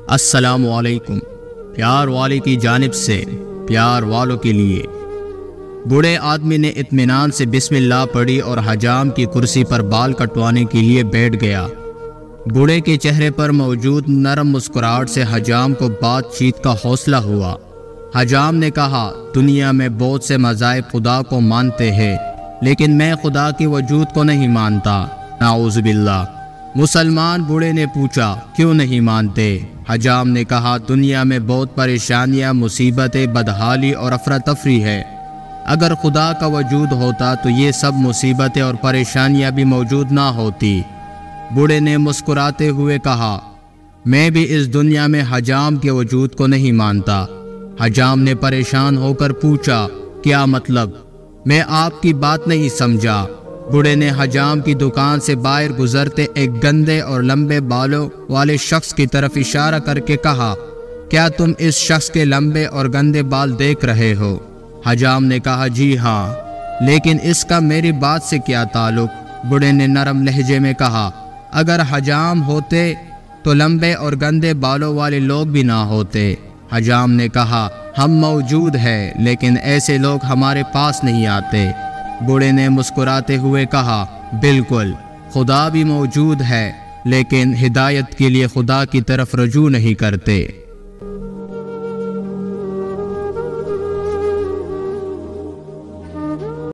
السلام علیکم، پیار والے کی جانب سے پیار والوں کے لیے۔ بوڑھے آدمی نے اطمینان سے بسم اللہ پڑھی اور حجام کی کرسی پر بال کٹوانے کے لیے بیٹھ گیا۔ بوڑھے کے چہرے پر موجود نرم مسکراہٹ سے حجام کو بات چیت کا حوصلہ ہوا۔ حجام نے کہا، دنیا میں بہت سے مذاہب خدا کو مانتے ہیں، لیکن میں خدا کے وجود کو نہیں مانتا، نعوذ باللہ۔ مسلمان بوڑھے نے پوچھا، کیوں نہیں مانتے؟ حجام نے کہا، دنیا میں بہت پریشانیاں، مصیبتیں، بدحالی اور افراتفری ہے۔ اگر خدا کا وجود ہوتا تو یہ سب مصیبتیں اور پریشانیاں بھی موجود نہ ہوتی۔ بوڑھے نے مسکراتے ہوئے کہا، میں بھی اس دنیا میں حجام کے وجود کو نہیں مانتا۔ حجام نے پریشان ہو کر پوچھا، کیا مطلب؟ میں آپ کی بات نہیں سمجھا۔ بوڑھے نے حجام کی دکان سے باہر گزرتے ایک گندے اور لمبے بالوں والے شخص کی طرف اشارہ کر کے کہا، کیا تم اس شخص کے لمبے اور گندے بال دیکھ رہے ہو؟ حجام نے کہا، جی ہاں، لیکن اس کا میری بات سے کیا تعلق؟ بوڑھے نے نرم لہجے میں کہا، اگر حجام ہوتے تو لمبے اور گندے بالوں والے لوگ بھی نہ ہوتے۔ حجام نے کہا، ہم موجود ہیں، لیکن ایسے لوگ ہمارے پاس نہیں آتے۔ بوڑھے نے مسکراتے ہوئے کہا، بالکل، خدا بھی موجود ہے، لیکن ہدایت کے لیے خدا کی طرف رجوع نہیں کرتے۔